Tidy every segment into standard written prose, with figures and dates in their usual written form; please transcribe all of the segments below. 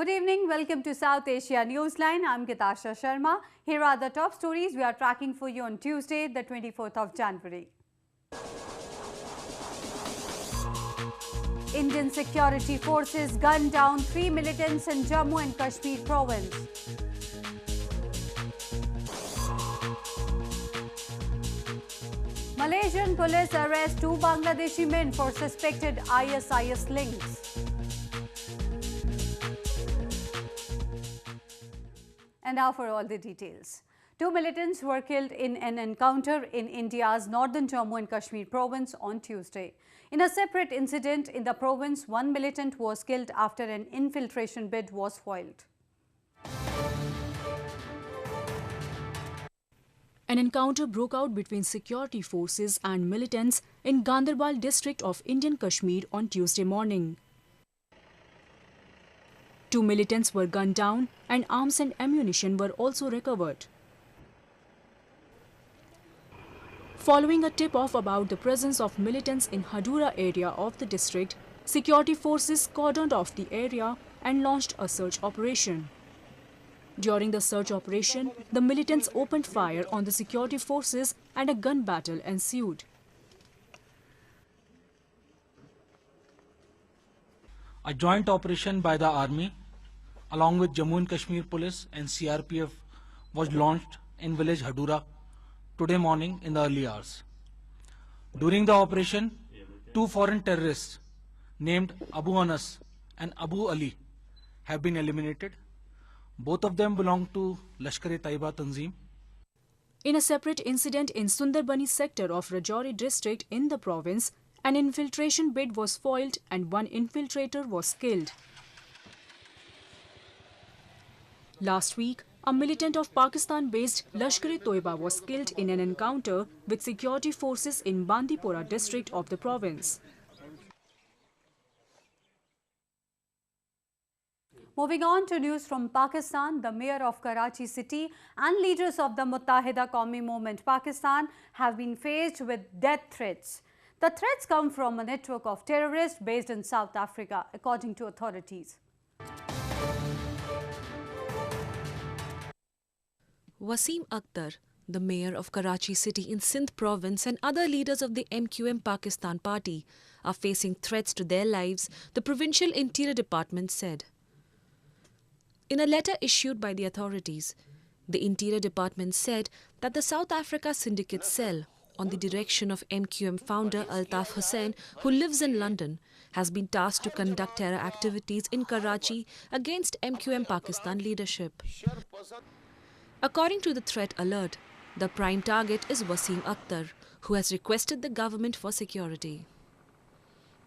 Good evening. Welcome to South Asia Newsline. I'm Kitasha Sharma. Here are the top stories we are tracking for you on Tuesday, the 24th of January. Indian security forces gunned down 3 militants in Jammu and Kashmir province. Malaysian police arrest 2 Bangladeshi men for suspected ISIS links. And now for all the details. 2 militants were killed in an encounter in India's northern Jammu and Kashmir province on Tuesday. In a separate incident in the province, 1 militant was killed after an infiltration bid was foiled. An encounter broke out between security forces and militants in Ganderbal district of Indian Kashmir on Tuesday morning. 2 militants were gunned down and arms and ammunition were also recovered. Following a tip-off about the presence of militants in Hadura area of the district, security forces cordoned off the area and launched a search operation. During the search operation, the militants opened fire on the security forces and a gun battle ensued. A joint operation by the army along with Jammu and Kashmir police and CRPF was launched in village Hadura today morning in the early hours. During the operation, 2 foreign terrorists named Abu Anas and Abu Ali have been eliminated. Both of them belong to Lashkar-e-Taiba Tanzim. In a separate incident in Sundarbani sector of Rajouri district in the province, an infiltration bid was foiled and 1 infiltrator was killed. Last week, a militant of Pakistan-based Lashkar-e-Toiba was killed in an encounter with security forces in Bandipora district of the province. Moving on to news from Pakistan, the mayor of Karachi city and leaders of the Muttahida Qawmi Movement Pakistan have been faced with death threats. The threats come from a network of terrorists based in South Africa, according to authorities. Wasim Akhtar, the mayor of Karachi city in Sindh province, and other leaders of the MQM Pakistan party are facing threats to their lives, the provincial interior department said. In a letter issued by the authorities, the interior department said that the South Africa syndicate cell, on the direction of MQM founder Altaf Hussain, who lives in London, has been tasked to conduct terror activities in Karachi against MQM Pakistan leadership. According to the threat alert, the prime target is Wasim Akhtar, who has requested the government for security.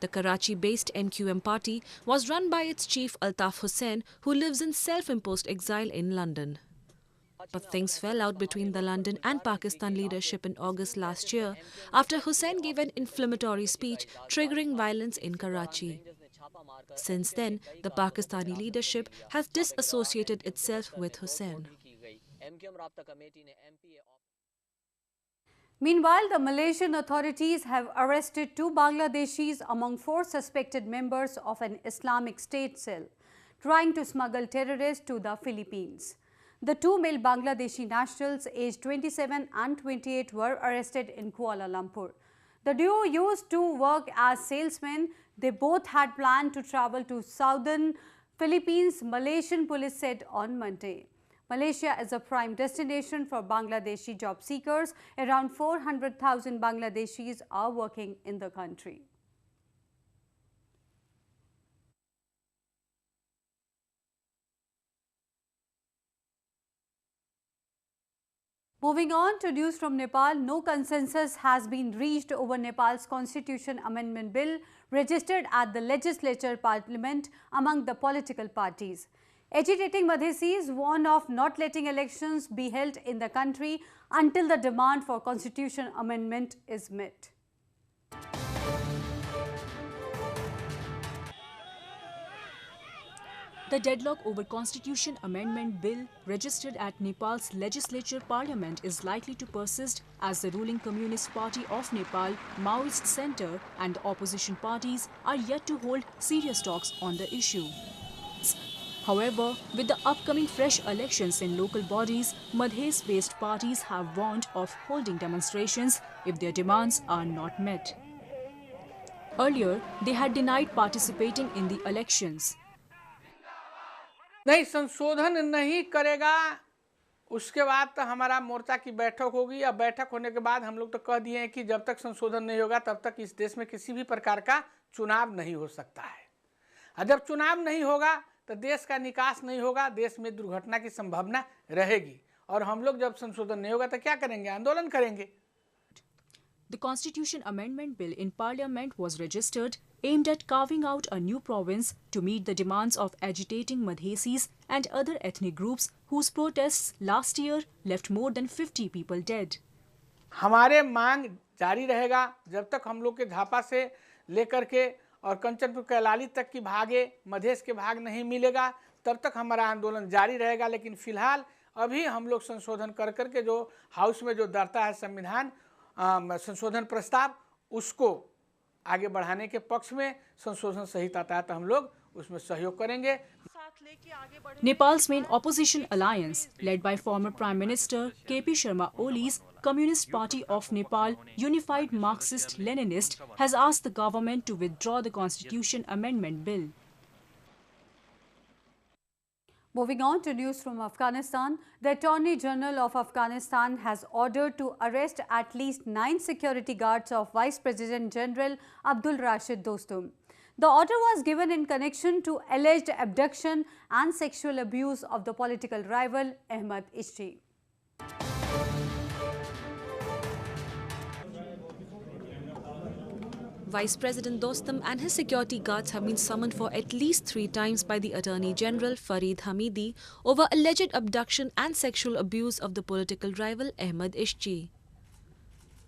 The Karachi-based MQM party was run by its chief Altaf Hussain, who lives in self-imposed exile in London. But things fell out between the London and Pakistan leadership in August last year after Hussain gave an inflammatory speech triggering violence in Karachi. Since then, the Pakistani leadership has disassociated itself with Hussain. Meanwhile, the Malaysian authorities have arrested 2 Bangladeshis among 4 suspected members of an Islamic State cell trying to smuggle terrorists to the Philippines. The 2 male Bangladeshi nationals aged 27 and 28 were arrested in Kuala Lumpur. The duo used to work as salesmen. They both had planned to travel to southern Philippines, Malaysian police said on Monday. Malaysia is a prime destination for Bangladeshi job seekers. Around 400,000 Bangladeshis are working in the country. Moving on to news from Nepal, no consensus has been reached over Nepal's Constitution Amendment Bill registered at the Legislature Parliament among the political parties. Agitating Madhesis warn of not letting elections be held in the country until the demand for constitution amendment is met. The deadlock over Constitution Amendment Bill registered at Nepal's Legislature Parliament is likely to persist as the ruling Communist Party of Nepal, Maoist Centre and opposition parties are yet to hold serious talks on the issue. However, with the upcoming fresh elections in local bodies, Madhes-based parties have warned of holding demonstrations if their demands are not met. Earlier, they had denied participating in the elections. नहीं, संशोधन नहीं करेगा उसके बाद तो हमारा मोर्चा की बैठक होगी। और बैठक होने के बाद हम लोग तो कह दिए हैं कि जब तक संशोधन नहीं होगा तब तक इस देश में किसी भी प्रकार का चुनाव नहीं हो सकता है। और जब चुनाव नहीं होगा तो देश का निकास नहीं होगा, देश में दुर्घटना की संभावना रहेगी। और हम लोग जब संशोधन नहीं होगा तो क्या करेंगे? आंदोलन करेंगे। The Constitution Amendment Bill in Parliament was registered, aimed at carving out a new province to meet the demands of agitating Madhesis and other ethnic groups whose protests last year left more than 50 people dead. हमारे मांग जारी रहेगा जब तक हम लोग के झापा से लेकर के और कंचनपुर कैलाली तक की भागे मधेश के भाग नहीं मिलेगा, तब तक हमारा आंदोलन जारी रहेगा। लेकिन फिलहाल अभी हम लोग संशोधन कर करके जो हाउस में जो दरता है संविधान संशोधन प्रस्ताव, उसको आगे बढ़ाने के पक्ष में संशोधन सहित आता है तो हम लोग उसमें सहयोग करेंगे। Nepal's main opposition alliance, led by former Prime Minister K.P. Sharma Oli's Communist Party of Nepal, Unified Marxist-Leninist, has asked the government to withdraw the Constitution Amendment Bill. Moving on to news from Afghanistan, the Attorney General of Afghanistan has ordered to arrest at least 9 security guards of Vice President General Abdul Rashid Dostum. The order was given in connection to alleged abduction and sexual abuse of the political rival Ahmad Ishti. Vice President Dostum and his security guards have been summoned for at least 3 times by the Attorney General Farid Hamidi over alleged abduction and sexual abuse of the political rival Ahmad Ishti.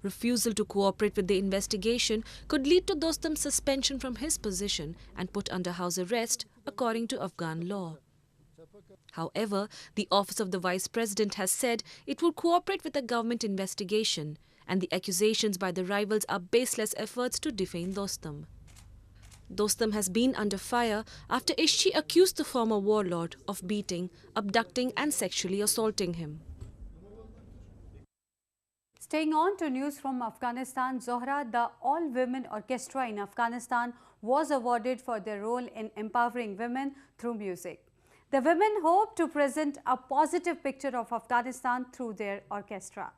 Refusal to cooperate with the investigation could lead to Dostum's suspension from his position and put under house arrest, according to Afghan law. However, the office of the Vice President has said it will cooperate with the government investigation, and the accusations by the rivals are baseless efforts to defame Dostum. Dostum has been under fire after Ishti accused the former warlord of beating, abducting and sexually assaulting him. Staying on to news from Afghanistan, Zohra, the all-women orchestra in Afghanistan, was awarded for their role in empowering women through music. The women hope to present a positive picture of Afghanistan through their orchestra.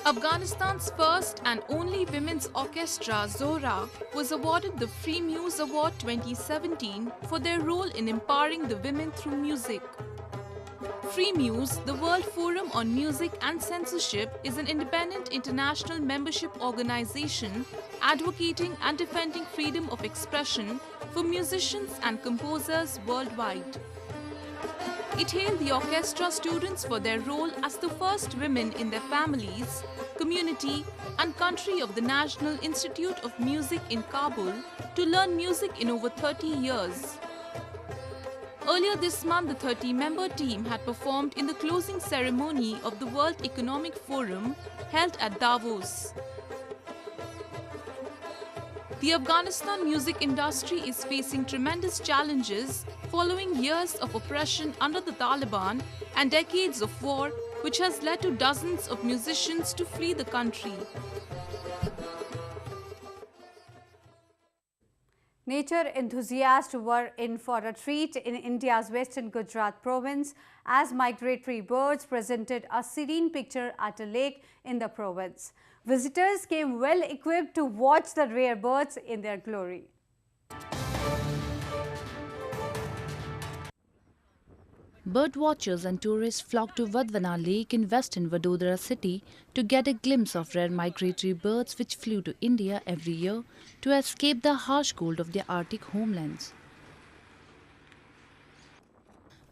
Afghanistan's first and only women's orchestra, Zohra, was awarded the Free Muse Award 2017 for their role in empowering the women through music. Free Muse, the World Forum on Music and Censorship, is an independent international membership organization advocating and defending freedom of expression for musicians and composers worldwide. It hailed the orchestra students for their role as the first women in their families, community and country of the National Institute of Music in Kabul to learn music in over 30 years. Earlier this month, the 30-member team had performed in the closing ceremony of the World Economic Forum held at Davos. The Afghanistan music industry is facing tremendous challenges following years of oppression under the Taliban and decades of war, which has led to dozens of musicians to flee the country. Nature enthusiasts were in for a treat in India's western Gujarat province as migratory birds presented a serene picture at a lake in the province. Visitors came well equipped to watch the rare birds in their glory. Birdwatchers and tourists flocked to Vadvana Lake in western Vadodara city to get a glimpse of rare migratory birds which flew to India every year to escape the harsh cold of their Arctic homelands.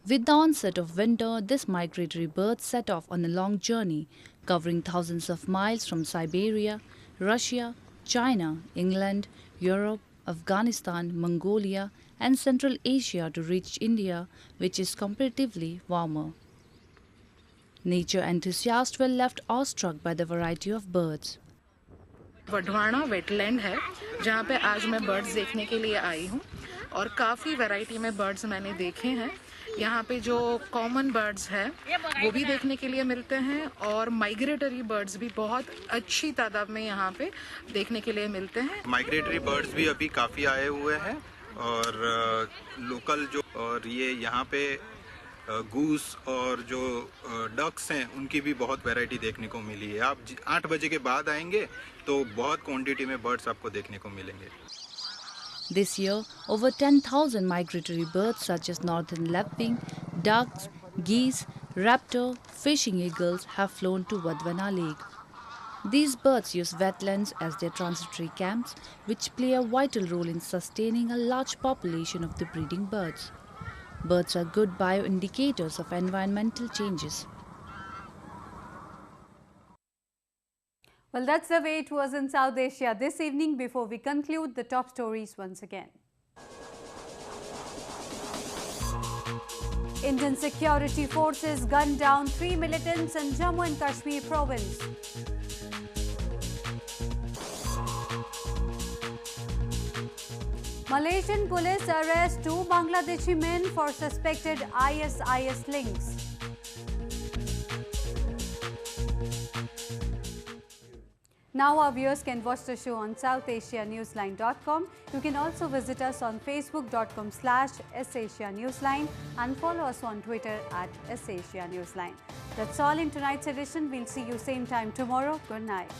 With the onset of winter, this migratory bird set off on a long journey, covering thousands of miles from Siberia, Russia, China, England, Europe, Afghanistan, Mongolia, and Central Asia to reach India, which is comparatively warmer. Nature enthusiasts were left awestruck by the variety of birds. Wadhwana wetland है जहाँ पे आज मैं birds देखने के लिए आई हूँ और काफ़ी वैरायटी में बर्ड्स मैंने देखे हैं। यहाँ पे जो कॉमन बर्ड्स हैं वो भी देखने के लिए मिलते हैं और माइग्रेटरी बर्ड्स भी बहुत अच्छी तादाद में यहाँ पे देखने के लिए मिलते हैं। माइग्रेटरी बर्ड्स भी अभी काफ़ी आए हुए हैं और लोकल जो और ये यहाँ पे गूस और जो डक्स हैं उनकी भी बहुत वैरायटी देखने को मिली है। आप 8 बजे के बाद आएंगे तो बहुत क्वांटिटी में बर्ड्स आपको देखने को मिलेंगे। This year, over 10,000 migratory birds such as northern lapwing, ducks, geese, raptor, fishing eagles have flown to Vadvana Lake. These birds use wetlands as their transitory camps, which play a vital role in sustaining a large population of the breeding birds. Birds are good bioindicators of environmental changes. Well, that's the way it was in South Asia this evening. Before we conclude, the top stories once again. Indian security forces gunned down 3 militants in Jammu and Kashmir province. Malaysian police arrest 2 Bangladeshi men for suspected ISIS links. Now our viewers can watch the show on SouthAsiaNewsline.com. You can also visit us on Facebook.com/SAsiaNewsline and follow us on Twitter @SAsiaNewsline. That's all in tonight's edition. We'll see you same time tomorrow. Good night.